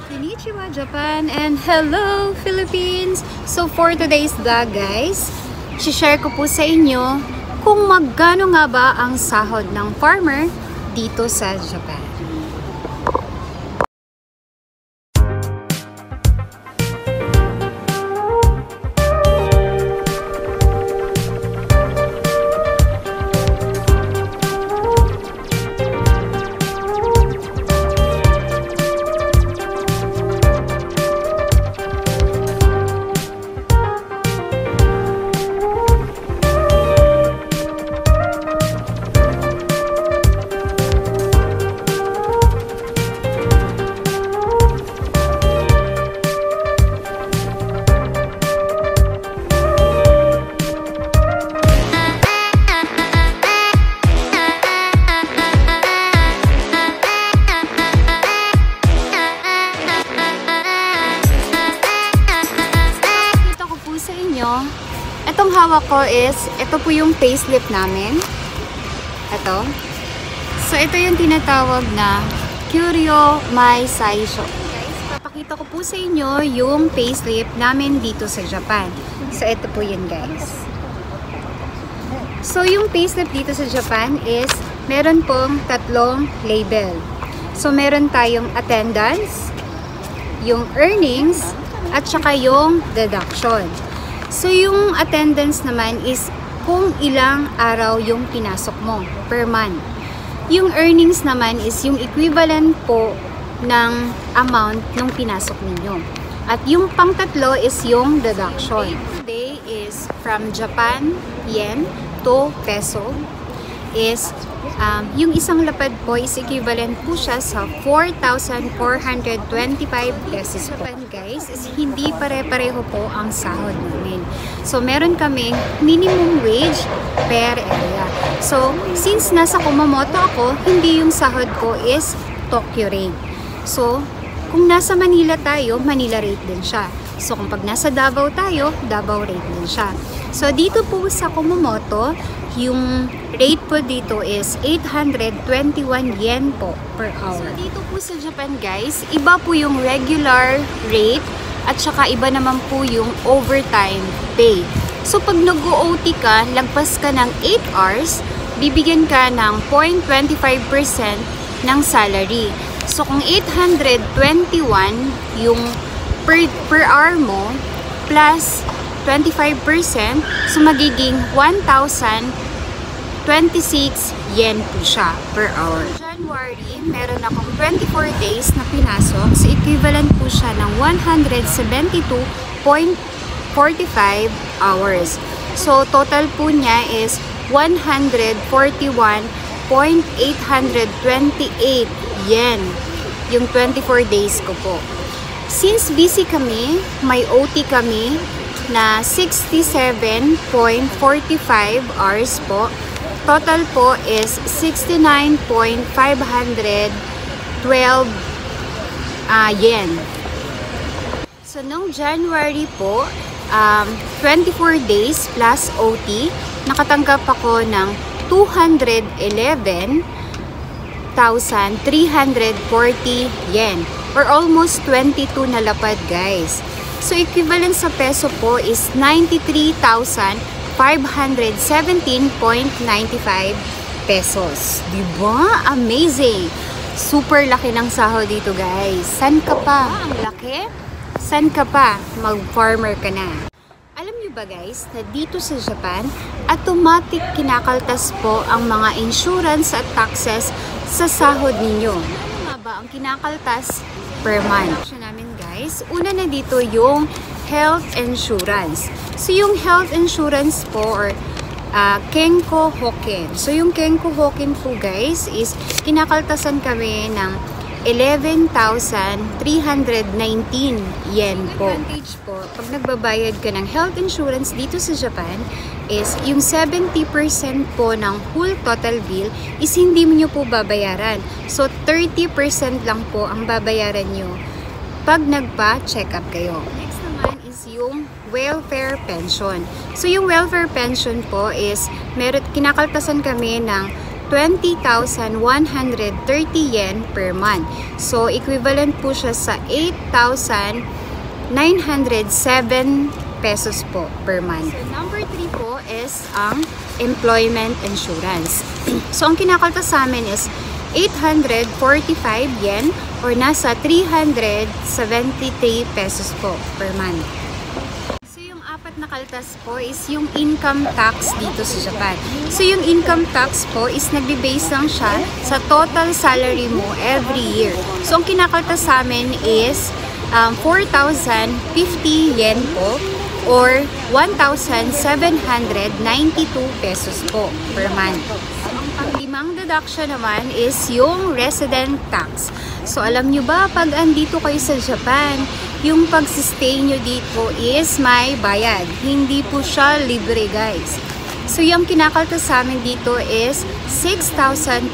Konnichiwa Japan and hello Philippines! So for today's vlog guys, share ko po sa inyo kung magkano nga ba ang sahod ng farmer dito sa Japan. Itong hawak ko is, ito po yung payslip namin. Ito. So, ito yung tinatawag na Kyuryo Mai Saisho. Guys, papakita ko po sa inyo yung payslip namin dito sa Japan. So, ito po yun guys. So, yung payslip dito sa Japan is, meron pong tatlong label. So, meron tayong attendance, yung earnings, at saka yung deduction. So, yung attendance naman is kung ilang araw yung pinasok mo per month. Yung earnings naman is yung equivalent po ng amount nung pinasok ninyo. At yung pangtatlo is yung deduction. Today is from Japan yen to peso is yung isang lapad po is equivalent po siya sa 4,425 pesos po. Guys, is hindi pare-pareho po ang sahod namin. So, meron kaming minimum wage per area. So, since nasa Kumamoto ako, hindi yung sahod ko is Tokyo rate. So, kung nasa Manila tayo, Manila rate din siya. So, kung pag nasa Davao tayo, Davao rate din siya. So, dito po sa Kumamoto, yung rate po dito is 821 yen po per hour. So, dito po sa Japan guys, iba po yung regular rate at saka iba naman po yung overtime pay. So, pag nag-OT ka, lagpas ka ng 8 hours, bibigyan ka ng 0.25% ng salary. So, kung 821 yung per hour mo, plus 25%, so magiging 1,026 yen po siya per hour. January, meron akong 24 days na pinasok, so equivalent po siya ng 172.45 hours. So total po niya is 141.828 yen yung 24 days ko po. Since busy kami, may OT kami na 67.45 hours po. Total po is 69.512 yen. So, nung January po, 24 days plus OT, nakatanggap ako ng 211,340 yen. Or almost 22 na lapad guys. So, equivalent sa peso po is 93,517.95 pesos. Diba? Amazing! Super laki ng sahod dito guys. San ka pa? Ang laki? San ka pa? Mag-farmer ka na. Alam nyo ba guys, na dito sa Japan, automatic kinakaltas po ang mga insurance at taxes sa sahod ninyo. Ano nga ba ang kinakaltas per month? Namin guys, una na dito yung health insurance. So yung health insurance po or Kenko Hoken. So yung Kenko Hoken po guys is kinakaltasan kami ng 11,319 yen po. Advantage po pag nagbabayad ka ng health insurance dito sa Japan, is yung 70% po ng whole total bill is hindi mo nyo po babayaran. So, 30% lang po ang babayaran nyo pag nagpa-check up kayo. Next naman is yung welfare pension. So, yung welfare pension po is kinakaltasan kami ng 20,130 yen per month. So, equivalent po siya sa 8,907 pesos po per month. So, number 3 po is ang employment insurance. So, ang kinakaltas sa amin is 845 yen or nasa 373 pesos po per month. So, yung apat na kaltas po is yung income tax dito sa Japan. So, yung income tax po is nagbe-base lang siya sa total salary mo every year. So, ang kinakaltas sa amin is 4,050 yen po or 1,792 pesos po per month. Ang panglimang deduction naman is yung resident tax. So, alam nyo ba, pag andito kayo sa Japan, yung pag-stay nyo dito is may bayad. Hindi po siya libre, guys. So, yung kinakaltas sa amin dito is 6,400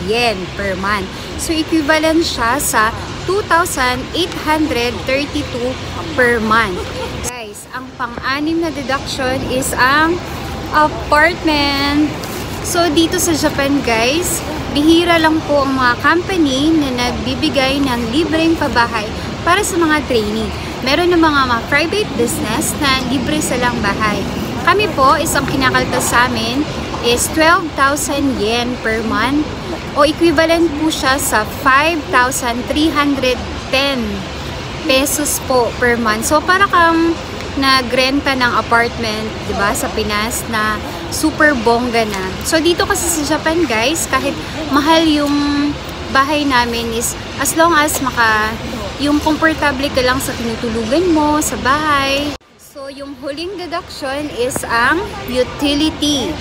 yen per month. So, equivalent siya sa 2,832 per month. Guys, ang pang-anim na deduction is ang apartment. So, dito sa Japan, guys, bihira lang po ang mga company na nagbibigay ng libreng pabahay para sa mga trainee. Meron ng mga private business na libre silang bahay. Kami po, isang kinakaltas sa amin is 12,000 yen per month o equivalent po siya sa 5,310 pesos po per month. So, para kang nagrenta ng apartment, 'di ba, sa Pinas na super bongga na. So, dito kasi sa Japan, guys, kahit mahal yung bahay namin is as long as yung komportable ka lang sa tinutulugan mo, sa bahay. So, yung huling deduction is ang utility.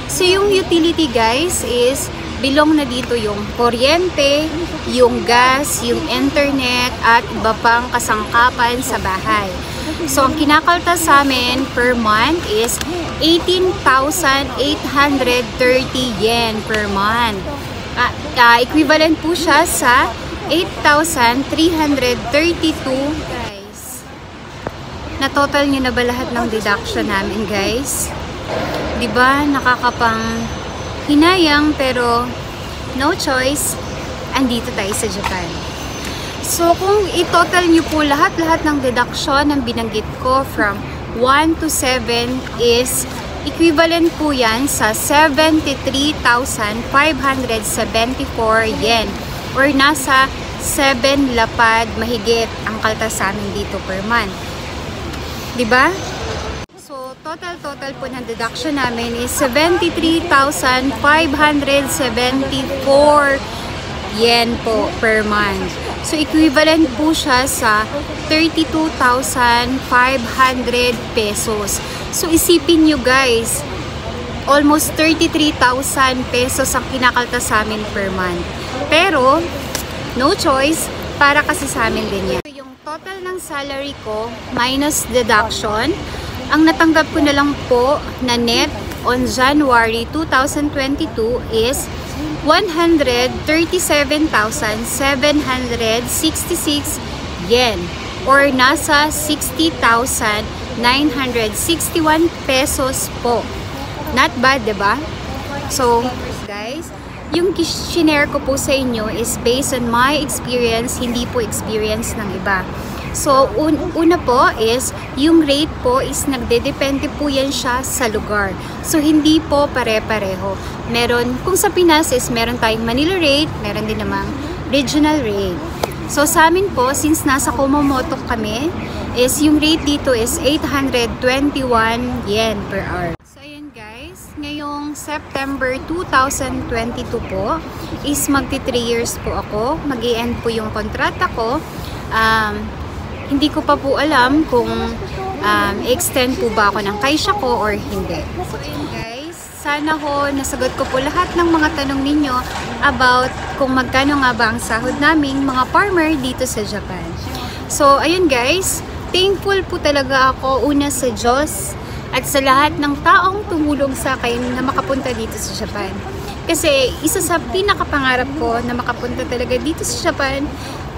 So, yung utility, guys, is bilong na dito yung kuryente, yung gas, yung internet, at iba pang kasangkapan sa bahay. So, ang kinakaltas sa amin per month is 18,830 yen per month. Equivalent po siya sa 8,332. Guys, na-total nyo na ba lahat ng deduction namin, guys? Diba, nakakapang hinayang, pero no choice, andito tayo sa Japan. So, kung i-total nyo po lahat-lahat ng deduction ng binanggit ko from 1 to 7 is equivalent po yan sa 73,574 yen or nasa 7 lapad mahigit ang kaltas sa amin dito per month. Diba? So, total po ng deduction namin is 73,574 yen po per month. So, equivalent po siya sa 32,500 pesos. So, isipin nyo, guys, almost 33,000 pesos ang kinakaltas sa amin per month. Pero, no choice, para kasi sa amin din yan. So, yung total ng salary ko minus deduction, ang natanggap ko na lang po na net on January 2022 is 137,766 yen or nasa 60,961 pesos po. Not bad, diba? So, guys, yung shinare ko po sa inyo is based on my experience, hindi po experience ng iba. So, una po is, yung rate po is nagdedepende po yan siya sa lugar. So, hindi po pare-pareho. Meron, kung sa Pinas is meron tayong Manila rate, meron din namang regional rate. So, sa amin po, since nasa Kumamoto kami, is yung rate dito is 821 yen per hour. So, ayan guys, ngayong September 2022 po, is magti 3 years po ako. Mag-i-end po yung kontrata ko. Hindi ko pa po alam kung extend po ba ako ng kaisya ko or hindi. So, ayun guys, sana ho nasagot ko po lahat ng mga tanong ninyo about kung magkano nga ba ang sahod naming mga farmer dito sa Japan. So, ayun guys, thankful po talaga ako una sa Diyos at sa lahat ng taong tumulong sa akin na makapunta dito sa Japan. Kasi isa sa pinakapangarap ko na makapunta talaga dito sa Japan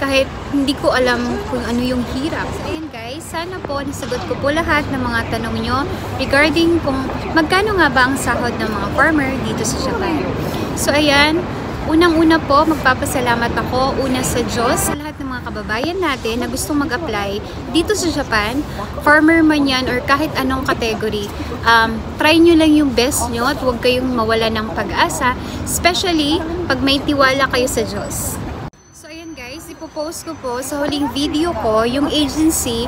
kahit hindi ko alam kung ano yung hirap. So, ayun guys, sana po nasagot ko po lahat ng mga tanong nyo regarding kung magkano nga ba ang sahod ng mga farmer dito sa Japan. So ayan, unang-una po, magpapasalamat ako una sa Diyos, sa lahat ng mga kababayan natin na gustong mag-apply dito sa Japan, farmer man yan or kahit anong category. Try nyo lang yung best nyo at huwag kayong mawala ng pag-asa, especially pag may tiwala kayo sa Diyos. So ayan guys, ipopost ko po sa huling video ko yung agency,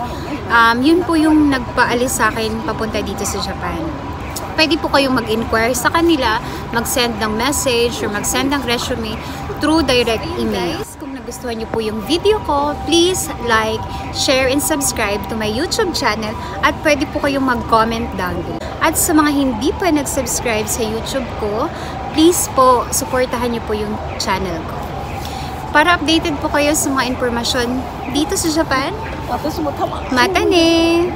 yun po yung nagpaalis sa akin papunta dito sa Japan. Pwede po kayong mag-inquire sa kanila, mag-send ng message or mag-send ng resume through direct email. Guys, kung nagustuhan niyo po yung video ko, please like, share, and subscribe to my YouTube channel at pwede po kayong mag-comment down below. At sa mga hindi pa nag-subscribe sa YouTube ko, please po, supportahan niyo po yung channel ko. Para updated po kayo sa mga impormasyon dito sa Japan, mata ne!